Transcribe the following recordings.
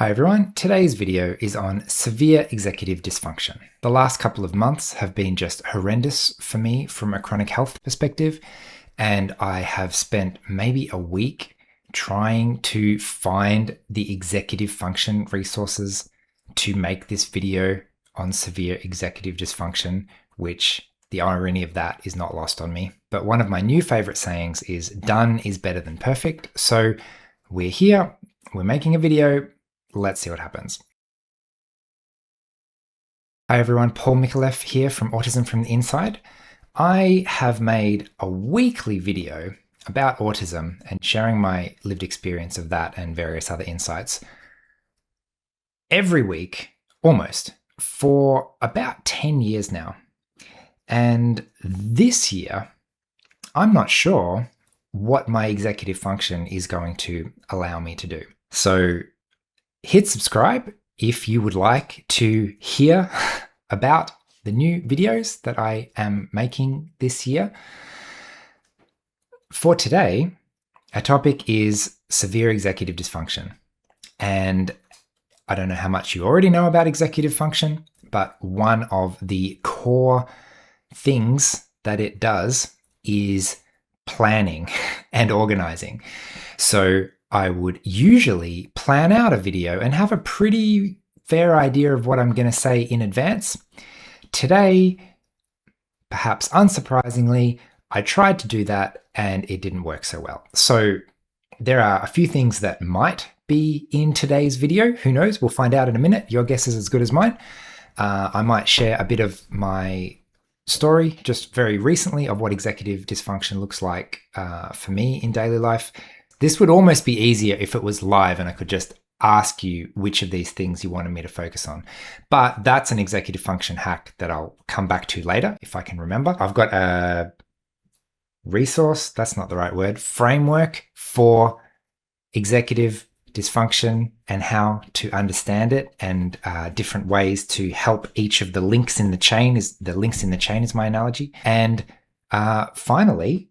Hi everyone, today's video is on severe executive dysfunction. The last couple of months have been just horrendous for me from a chronic health perspective, and I have spent maybe a week trying to find the executive function resources to make this video on severe executive dysfunction, which the irony of that is not lost on me. But one of my new favorite sayings is done is better than perfect. So we're here, we're making a video. Let's see what happens. Hi everyone, Paul Micallef here from Autism from the Inside. I have made a weekly video about autism and sharing my lived experience of that and various other insights every week, almost, for about 10 years now. And this year, I'm not sure what my executive function is going to allow me to do. So hit subscribe if you would like to hear about the new videos that I am making this year. For today, our topic is severe executive dysfunction. And I don't know how much you already know about executive function, but one of the core things that it does is planning and organizing. So I would usually plan out a video and have a pretty fair idea of what I'm going to say in advance. Today, perhaps unsurprisingly, I tried to do that and it didn't work so well. So there are a few things that might be in today's video. Who knows? We'll find out in a minute. Your guess is as good as mine. I might share a bit of my story just very recently of what executive dysfunction looks like for me in daily life. This would almost be easier if it was live and I could just ask you which of these things you wanted me to focus on. But that's an executive function hack that I'll come back to later if I can remember. I've got a resource, that's not the right word, framework for executive dysfunction and how to understand it, and different ways to help each of the links in the chain. The links in the chain is my analogy. And finally,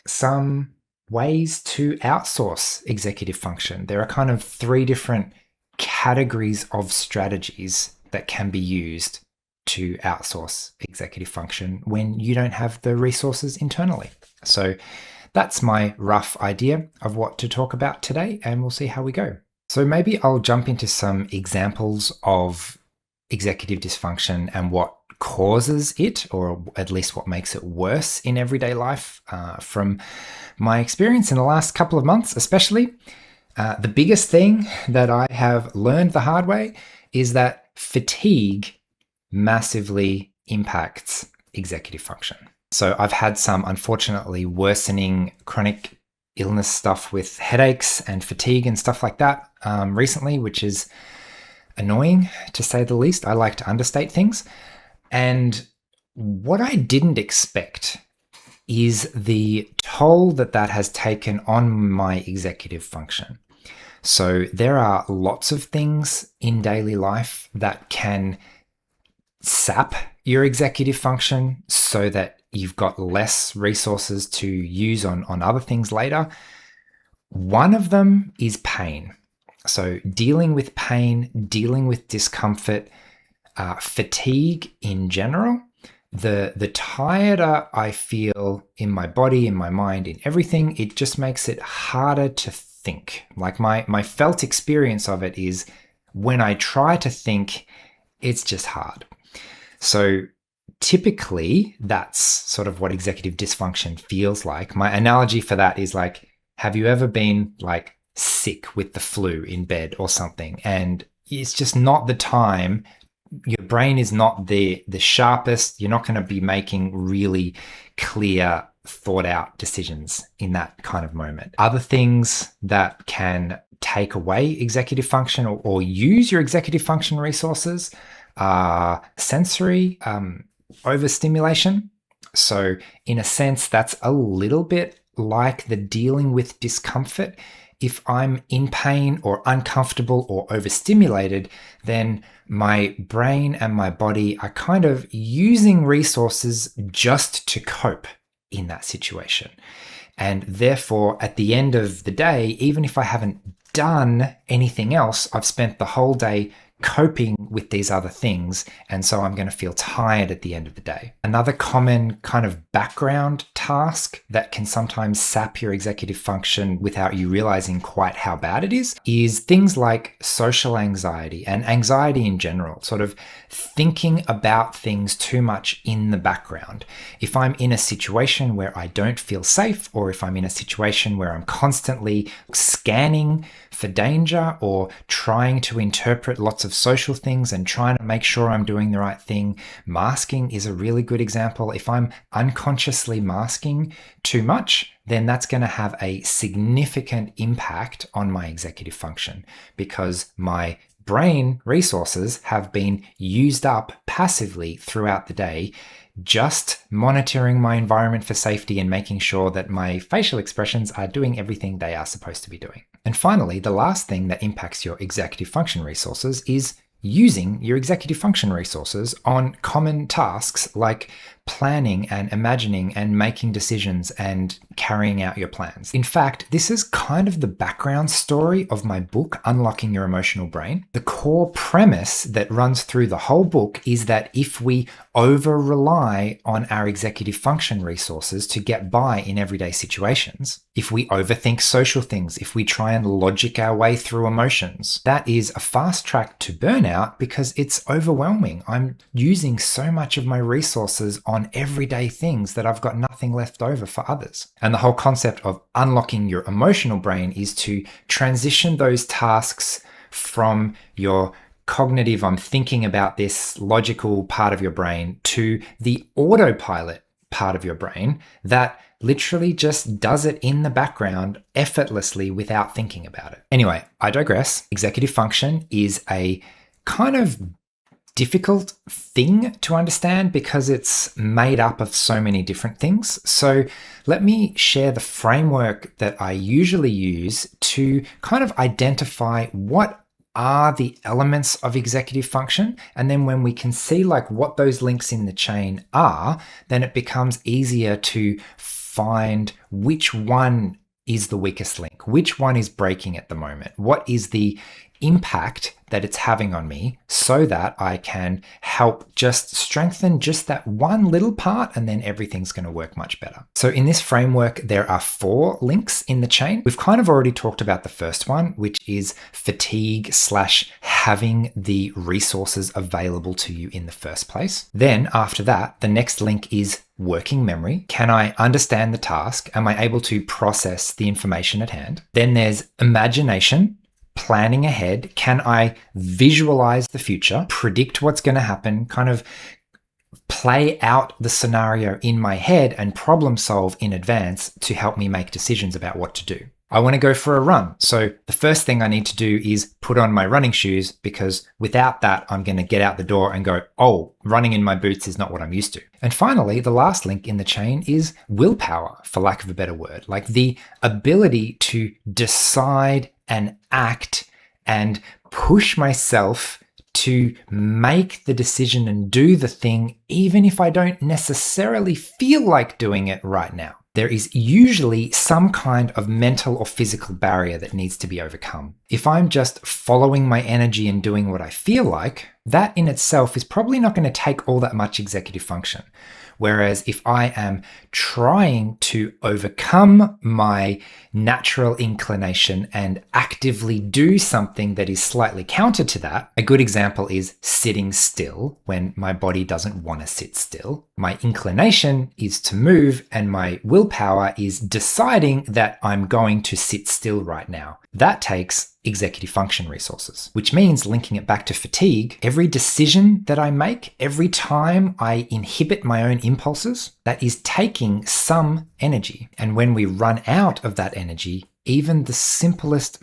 some ways to outsource executive function. There are kind of 3 different categories of strategies that can be used to outsource executive function when you don't have the resources internally. So that's my rough idea of what to talk about today, and we'll see how we go. So maybe I'll jump into some examples of executive dysfunction and what causes it, or at least what makes it worse in everyday life from my experience in the last couple of months, especially. The biggest thing that I have learned the hard way is that fatigue massively impacts executive function. So I've had some unfortunately worsening chronic illness stuff with headaches and fatigue and stuff like that recently, which is annoying to say the least. I like to understate things. And what I didn't expect is the toll that that has taken on my executive function. So there are lots of things in daily life that can sap your executive function so that you've got less resources to use on other things later. One of them is pain. So dealing with pain, dealing with discomfort, fatigue in general. The tireder I feel in my body, in my mind, in everything, it just makes it harder to think. Like my felt experience of it is when I try to think, it's just hard. So typically that's sort of what executive dysfunction feels like. My analogy for that is like, have you ever been like sick with the flu in bed or something? And it's just not the time. Your brain is not the sharpest. You're not going to be making really clear, thought out decisions in that kind of moment. Other things that can take away executive function or use your executive function resources are sensory overstimulation. So in a sense, that's a little bit like the dealing with discomfort. If I'm in pain or uncomfortable or overstimulated, then my brain and my body are kind of using resources just to cope in that situation. And therefore, at the end of the day, even if I haven't done anything else. I've spent the whole day coping with these other things, and so I'm going to feel tired at the end of the day. Another common kind of background task that can sometimes sap your executive function without you realizing quite how bad it is things like social anxiety and anxiety in general, sort of thinking about things too much in the background. If I'm in a situation where I don't feel safe, or if I'm in a situation where I'm constantly scanning for danger or trying to interpret lots of social things and trying to make sure I'm doing the right thing. Masking is a really good example. If I'm unconsciously masking too much, then that's going to have a significant impact on my executive function, because my brain resources have been used up passively throughout the day, just monitoring my environment for safety and making sure that my facial expressions are doing everything they are supposed to be doing. And finally, the last thing that impacts your executive function resources is using your executive function resources on common tasks like planning and imagining and making decisions and carrying out your plans. In fact, this is kind of the background story of my book, Unlocking Your Emotional Brain. The core premise that runs through the whole book is that if we over-rely on our executive function resources to get by in everyday situations, if we overthink social things, if we try and logic our way through emotions, that is a fast track to burnout because it's overwhelming. I'm using so much of my resources on everyday things that I've got nothing left over for others. And the whole concept of unlocking your emotional brain is to transition those tasks from your cognitive, I'm thinking about this logical part of your brain, to the autopilot part of your brain that literally just does it in the background effortlessly without thinking about it. Anyway, I digress. Executive function is a kind of difficult thing to understand because it's made up of so many different things. So let me share the framework that I usually use to kind of identify what are the elements of executive function. And then when we can see like what those links in the chain are, then it becomes easier to find which one is the weakest link, which one is breaking at the moment, what is the impact that it's having on me, so that I can help just strengthen just that one little part, and then everything's going to work much better. So in this framework, there are 4 links in the chain. We've kind of already talked about the first one, which is fatigue / having the resources available to you in the first place. Then after that, the next link is working memory. Can I understand the task? Am I able to process the information at hand? Then there's imagination. Planning ahead. Can I visualize the future, predict what's going to happen, kind of play out the scenario in my head and problem solve in advance to help me make decisions about what to do? I want to go for a run. So the first thing I need to do is put on my running shoes, because without that, I'm going to get out the door and go, oh, running in my boots is not what I'm used to. And finally, the last link in the chain is willpower, for lack of a better word, like the ability to decide and act and push myself to make the decision and do the thing, even if I don't necessarily feel like doing it right now. There is usually some kind of mental or physical barrier that needs to be overcome. If I'm just following my energy and doing what I feel like, that in itself is probably not going to take all that much executive function. Whereas if I am trying to overcome my natural inclination and actively do something that is slightly counter to that, a good example is sitting still when my body doesn't want to sit still. My inclination is to move, and my willpower is deciding that I'm going to sit still right now. That takes executive function resources, which means, linking it back to fatigue, every decision that I make, every time I inhibit my own impulses, that is taking some energy. And when we run out of that energy, even the simplest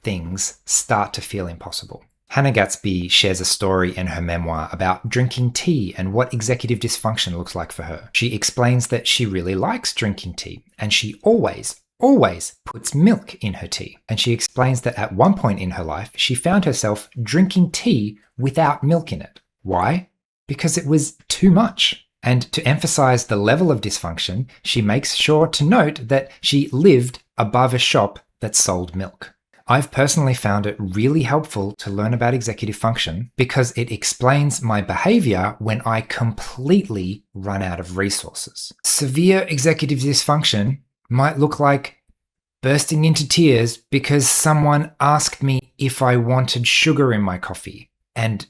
things start to feel impossible. Hannah Gatsby shares a story in her memoir about drinking tea and what executive dysfunction looks like for her. She explains that she really likes drinking tea, and she always puts milk in her tea. And she explains that at one point in her life, she found herself drinking tea without milk in it. Why? Because it was too much. And to emphasize the level of dysfunction, she makes sure to note that she lived above a shop that sold milk. I've personally found it really helpful to learn about executive function because it explains my behavior when I completely run out of resources. Severe executive dysfunction might look like bursting into tears because someone asked me if I wanted sugar in my coffee, and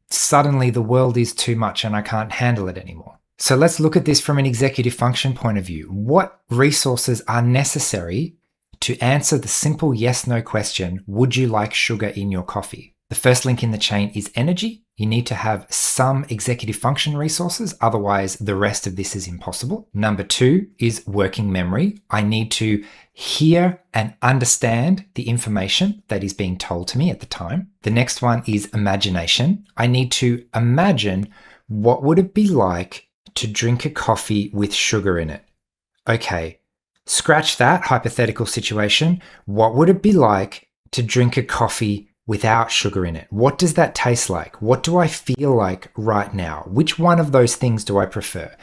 suddenly the world is too much and I can't handle it anymore. So let's look at this from an executive function point of view. What resources are necessary to answer the simple yes/no question, would you like sugar in your coffee? The first link in the chain is energy. You need to have some executive function resources, otherwise the rest of this is impossible. Number 2 is working memory. I need to hear and understand the information that is being told to me at the time. The next one is imagination. I need to imagine what would it be like to drink a coffee with sugar in it. Okay, scratch that hypothetical situation. What would it be like to drink a coffee without sugar in it? What does that taste like? What do I feel like right now? Which one of those things do I prefer?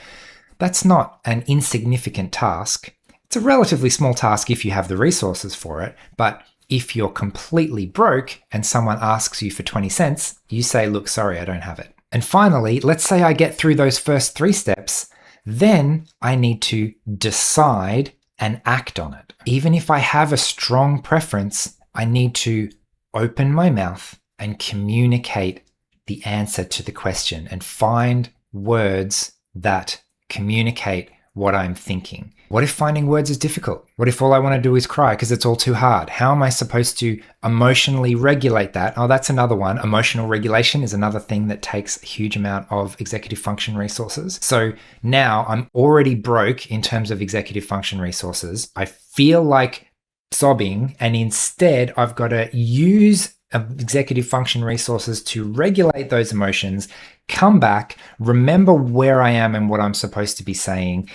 That's not an insignificant task. It's a relatively small task if you have the resources for it, but if you're completely broke and someone asks you for 20 cents, you say, look, sorry, I don't have it. And finally, let's say I get through those first 3 steps, then I need to decide and act on it. Even if I have a strong preference, I need to open my mouth and communicate the answer to the question and find words that communicate what I'm thinking. What if finding words is difficult? What if all I want to do is cry because it's all too hard? How am I supposed to emotionally regulate that? Oh, that's another one. Emotional regulation is another thing that takes a huge amount of executive function resources. So now I'm already broke in terms of executive function resources. I feel like sobbing, and instead I've got to use executive function resources to regulate those emotions, come back, remember where I am and what I'm supposed to be saying,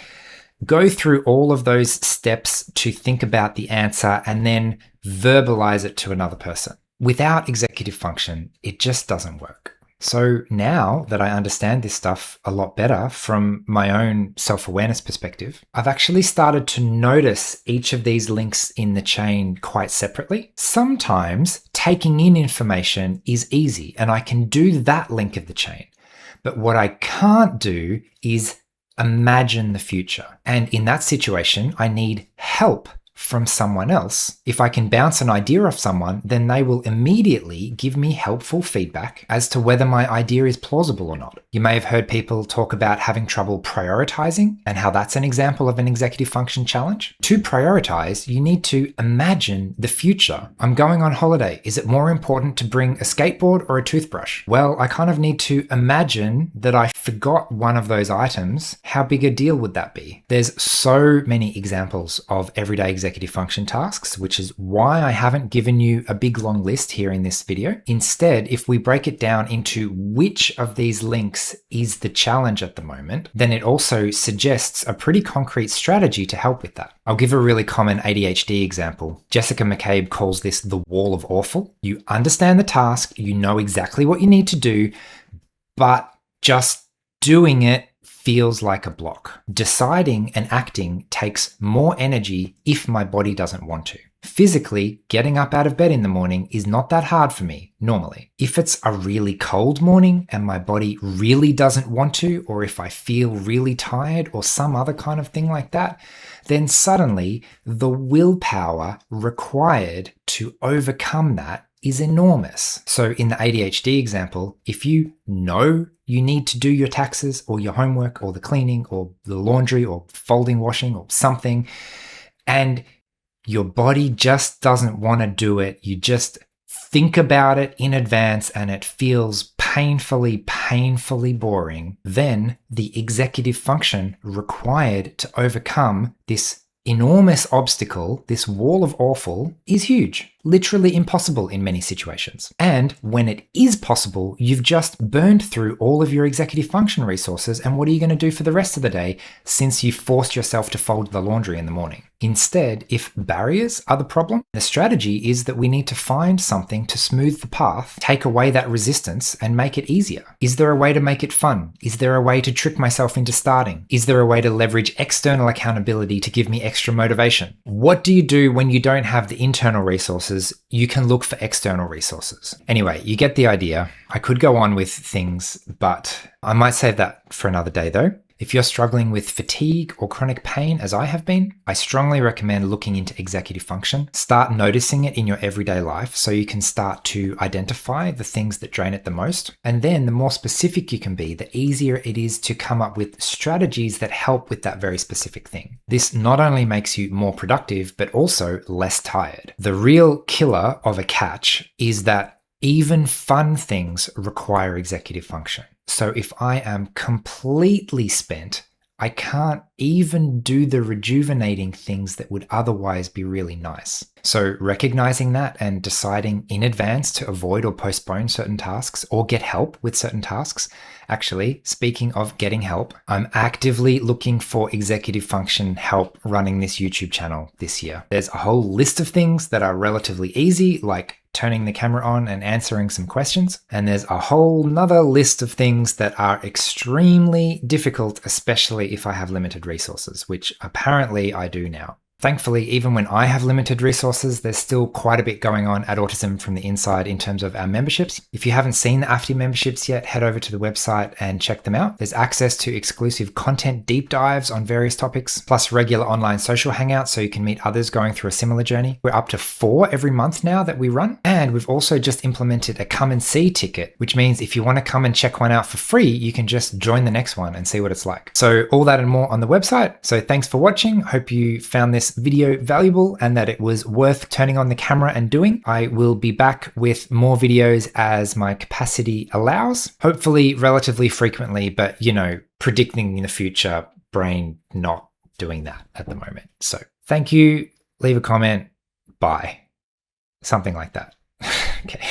go through all of those steps to think about the answer, and then verbalize it to another person. Without executive function, it just doesn't work. So now that I understand this stuff a lot better from my own self-awareness perspective, I've actually started to notice each of these links in the chain quite separately. Sometimes taking in information is easy and I can do that link of the chain. But what I can't do is imagine the future. And in that situation, I need help from someone else. If I can bounce an idea off someone, then they will immediately give me helpful feedback as to whether my idea is plausible or not. You may have heard people talk about having trouble prioritizing and how that's an example of an executive function challenge. To prioritize, you need to imagine the future. I'm going on holiday. Is it more important to bring a skateboard or a toothbrush? Well, I kind of need to imagine that I forgot one of those items. How big a deal would that be? There's so many examples of everyday executive function tasks, which is why I haven't given you a big long list here in this video. Instead, if we break it down into which of these links is the challenge at the moment, then it also suggests a pretty concrete strategy to help with that. I'll give a really common ADHD example. Jessica McCabe calls this the wall of awful. You understand the task, you know exactly what you need to do, but just doing it feels like a block. Deciding and acting takes more energy if my body doesn't want to. Physically, getting up out of bed in the morning is not that hard for me, normally. If it's a really cold morning and my body really doesn't want to, or if I feel really tired or some other kind of thing like that, then suddenly the willpower required to overcome that is enormous. So in the ADHD example, if you know you need to do your taxes or your homework or the cleaning or the laundry or folding, washing or something, and your body just doesn't want to do it, you just think about it in advance and it feels painfully boring, then the executive function required to overcome this enormous obstacle, this wall of awful, is huge. literally impossible in many situations. And when it is possible, you've just burned through all of your executive function resources, and what are you going to do for the rest of the day since you've forced yourself to fold the laundry in the morning? Instead, if barriers are the problem, the strategy is that we need to find something to smooth the path, take away that resistance, and make it easier. Is there a way to make it fun? Is there a way to trick myself into starting? Is there a way to leverage external accountability to give me extra motivation? What do you do when you don't have the internal resources? You can look for external resources. Anyway, you get the idea. I could go on with things, but I might save that for another day though. If you're struggling with fatigue or chronic pain, as I have been, I strongly recommend looking into executive function. Start noticing it in your everyday life so you can start to identify the things that drain it the most. And then the more specific you can be, the easier it is to come up with strategies that help with that very specific thing. This not only makes you more productive, but also less tired. The real killer of a catch is that even fun things require executive function. So if I am completely spent, I can't even do the rejuvenating things that would otherwise be really nice. So recognizing that and deciding in advance to avoid or postpone certain tasks or get help with certain tasks. Actually, speaking of getting help, I'm actively looking for executive function help running this YouTube channel this year. There's a whole list of things that are relatively easy, like turning the camera on and answering some questions. And there's a whole nother list of things that are extremely difficult, especially if I have limited resources, which apparently I do now. Thankfully, even when I have limited resources, there's still quite a bit going on at Autism from the inside in terms of our memberships. If you haven't seen the AFTI memberships yet, head over to the website and check them out. There's access to exclusive content deep dives on various topics, plus regular online social hangouts so you can meet others going through a similar journey. We're up to 4 every month now that we run. And we've also just implemented a come and see ticket, which means if you want to come and check one out for free, you can just join the next one and see what it's like. So all that and more on the website. So thanks for watching. Hope you found this video valuable and that it was worth turning on the camera and doing. I will be back with more videos as my capacity allows, hopefully relatively frequently, but predicting in the future, brain not doing that at the moment. So thank you. Leave a comment. Bye. Something like that. Okay.